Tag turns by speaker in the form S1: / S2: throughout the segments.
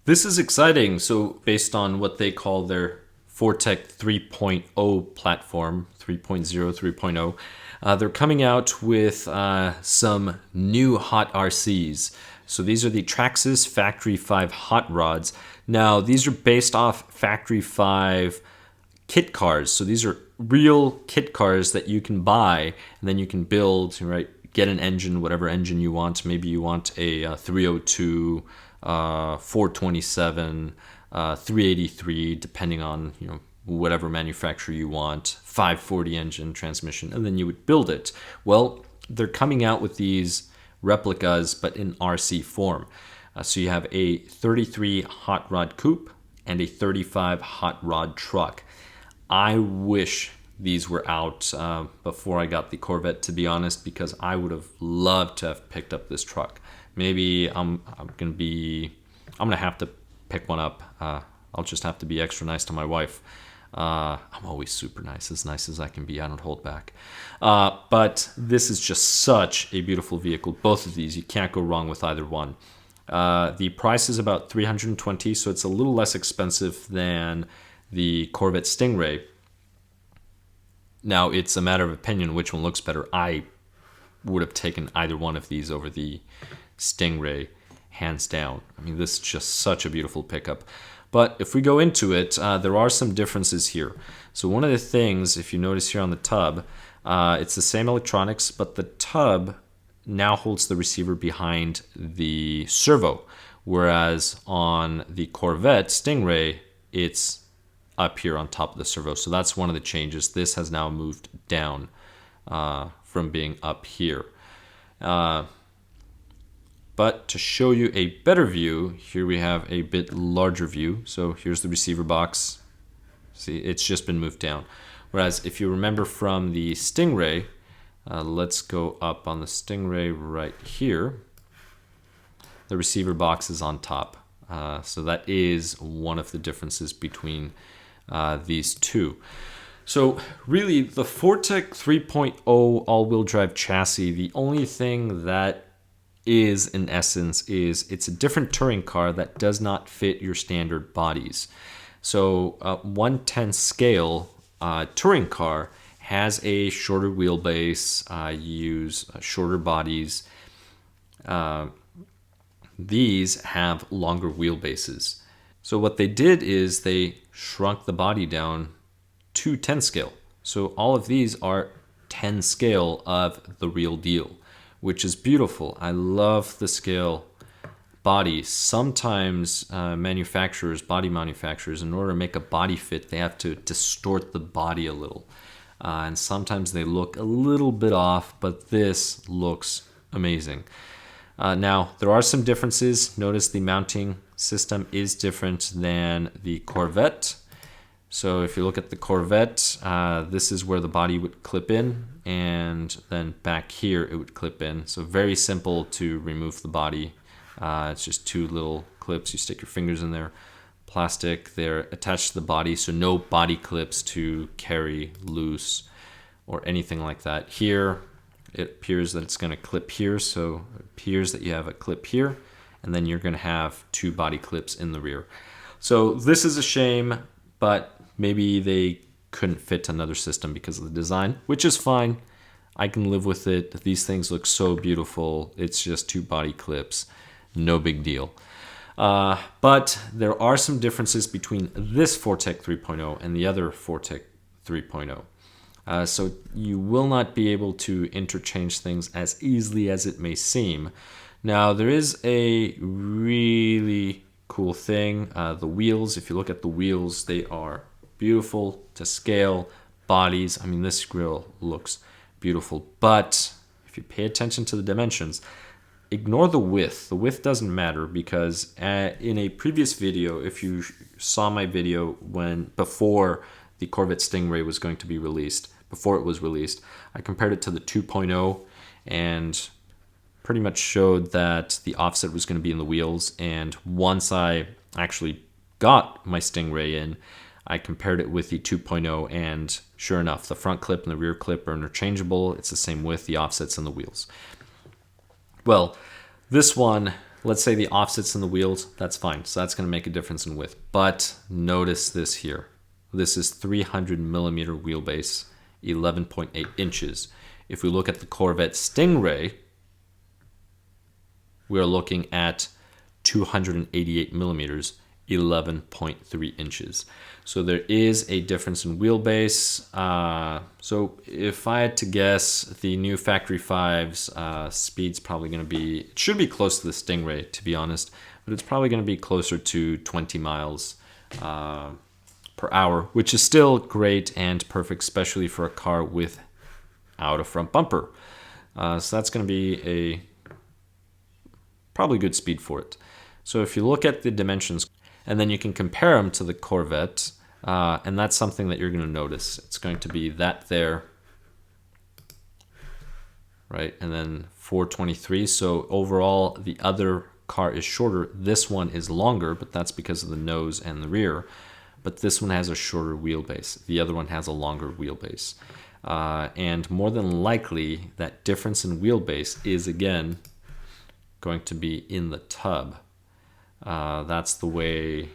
S1: This is exciting. So based on what they call their Fortec 3.0 platform, 3.0, 3.0, they're coming out with some new hot RCs. So these are the Traxxas Factory 5 hot rods. Now these are based off Factory 5 kit cars. So these are real kit cars that you can buy and then you can build, right? Get an engine, whatever engine you want. Maybe you want a 302, 427, 383, depending on whatever manufacturer you want, 540 engine transmission, and then you would build it. Well, they're coming out with these replicas, but in RC form. So you have a 33 hot rod coupe and a 35 hot rod truck. I wish these were out before I got the Corvette, to be honest, because I would have loved to have picked up this truck. Maybe I'm gonna have to pick one up. I'll just have to be extra nice to my wife. I'm always super nice as I can be. I don't hold back. But this is just such a beautiful vehicle. Both of these, you can't go wrong with either one. The price is about $320, so it's a little less expensive than the Corvette Stingray. Now, it's a matter of opinion which one looks better. I would have taken either one of these over the Stingray, hands down. I mean, this is just such a beautiful pickup. But if we go into it, there are some differences here. So one of the things, if you notice here on the tub, it's the same electronics, but the tub now holds the receiver behind the servo, whereas on the Corvette Stingray, it's up here on top of the servo. So that's one of the changes. This has now moved down from being up here. But to show you a better view, here we have a bit larger view. So here's the receiver box. See, it's just been moved down. Whereas if you remember from the Stingray, let's go up on the Stingray right here. The receiver box is on top. So that is one of the differences between these two. So really, the Fortec 3.0 all-wheel drive chassis, the only thing that is in essence is it's a different touring car that does not fit your standard bodies. So 1/10 scale touring car has a shorter wheelbase, use shorter bodies. These have longer wheelbases. So what they did is they shrunk the body down to 10 scale. So all of these are 10 scale of the real deal, which is beautiful. I love the scale body. Sometimes body manufacturers, in order to make a body fit, they have to distort the body a little. And sometimes they look a little bit off, but this looks amazing. Now, there are some differences. Notice the mounting system is different than the Corvette. So if you look at the Corvette, this is where the body would clip in, and then back here it would clip in. So very simple to remove the body. It's just two little clips. You stick your fingers in there. Plastic, they're attached to the body, so no body clips to carry loose or anything like that. Here, it appears that it's going to clip here, so it appears that you have a clip here, and then you're going to have two body clips in the rear. So this is a shame, but maybe they couldn't fit another system because of the design, which is fine. I can live with it. These things look so beautiful. It's just two body clips. No big deal. But there are some differences between this Fortec 3.0 and the other Fortec 3.0. So you will not be able to interchange things as easily as it may seem. Now, there is a really cool thing. The wheels, if you look at the wheels, they are beautiful to scale. Bodies, I mean, this grill looks beautiful. But if you pay attention to the dimensions, ignore the width. The width doesn't matter because in a previous video, if you saw my video before the Corvette Stingray was going to be released, before it was released, I compared it to the 2.0 and pretty much showed that the offset was going to be in the wheels. And once I actually got my Stingray in, I compared it with the 2.0, and sure enough, the front clip and the rear clip are interchangeable. It's the same width, the offsets, and the wheels. Well, this one, let's say the offsets and the wheels, that's fine. So that's going to make a difference in width. But notice this here. This is 300 millimeter wheelbase, 11.8 inches. If we look at the Corvette Stingray, we are looking at 288 millimeters, 11.3 inches. So there is a difference in wheelbase. So if I had to guess, the new Factory 5's speed's probably going to be, it should be close to the Stingray, to be honest, but it's probably going to be closer to 20 miles per hour, which is still great and perfect, especially for a car without a front bumper. So that's going to be a probably good speed for it. So if you look at the dimensions, and then you can compare them to the Corvette, and that's something that you're going to notice. It's going to be that there, right? And then 423. So overall, the other car is shorter. This one is longer, but that's because of the nose and the rear. But this one has a shorter wheelbase. The other one has a longer wheelbase. And more than likely, that difference in wheelbase is, again, going to be in the tub. That's the way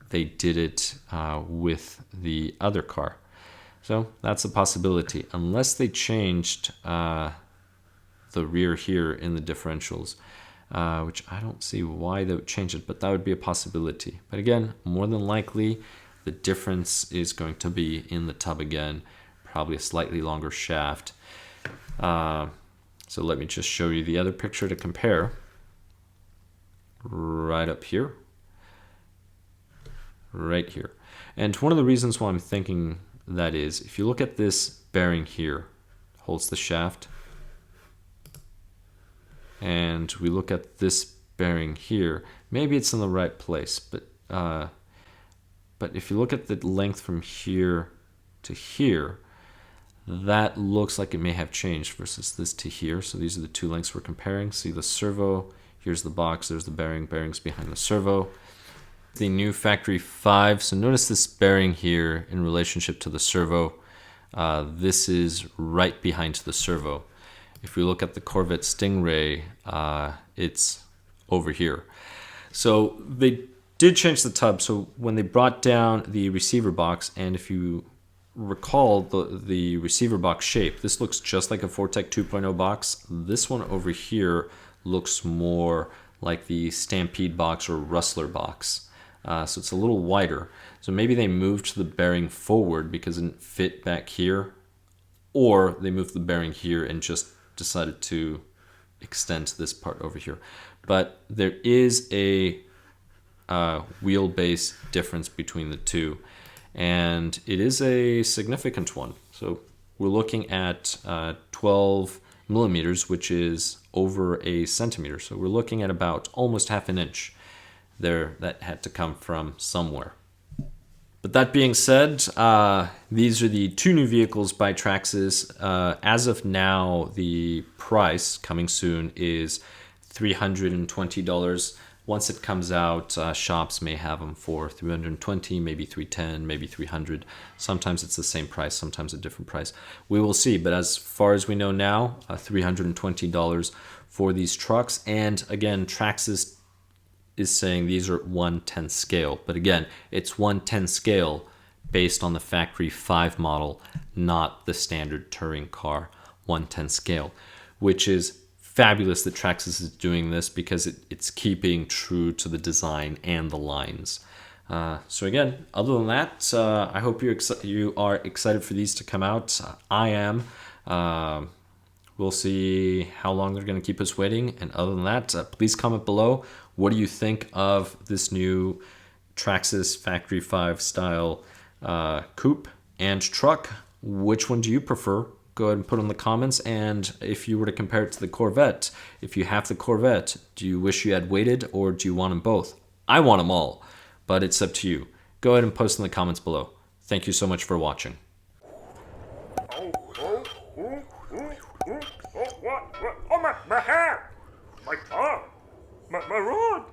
S1: they did it with the other car. So that's a possibility, unless they changed the rear here in the differentials, which I don't see why they would change it, but that would be a possibility. But again, more than likely, the difference is going to be in the tub again, probably a slightly longer shaft. So let me just show you the other picture to compare. Right up here. Right here. And one of the reasons why I'm thinking that is, if you look at this bearing here, holds the shaft, and we look at this bearing here, maybe it's in the right place, but if you look at the length from here to here, that looks like it may have changed versus this to here. So these are the two lengths we're comparing. See the servo, here's the box, there's the bearings behind the servo. The new Factory 5, so notice this bearing here in relationship to the servo. This is right behind the servo. If we look at the Corvette Stingray, it's over here. So they did change the tub. So when they brought down the receiver box, and if you recall the receiver box shape, this looks just like a Fortec 2.0 box. This one over here looks more like the Stampede box or Rustler box. So it's a little wider. So maybe they moved the bearing forward because it didn't fit back here, or they moved the bearing here and just decided to extend this part over here. But there is a wheelbase difference between the two, and it is a significant one. So we're looking at 12 millimeters, which is over a centimeter. So we're looking at about almost half an inch there that had to come from somewhere. But that being said, these are the two new vehicles by Traxxas. As of now, the price coming soon is $320. Once it comes out, shops may have them for $320, maybe $310, maybe $300. Sometimes it's the same price, sometimes a different price. We will see, but as far as we know now, $320 for these trucks. And again, Traxxas is saying these are 1/10 scale. But again, it's 1/10 scale based on the Factory 5 model, not the standard touring car 1/10 scale, which is fabulous that Traxxas is doing this because it's keeping true to the design and the lines. So again, other than that, I hope you are excited for these to come out. I am. We'll see how long they're going to keep us waiting. And other than that, please comment below. What do you think of this new Traxxas Factory 5 style coupe and truck? Which one do you prefer? Go ahead and put in the comments. And if you were to compare it to the Corvette, if you have the Corvette, do you wish you had waited, or do you want them both? I want them all, but it's up to you. Go ahead and post in the comments below. Thank you so much for watching.
S2: Oh, my hair! My tongue! My rod!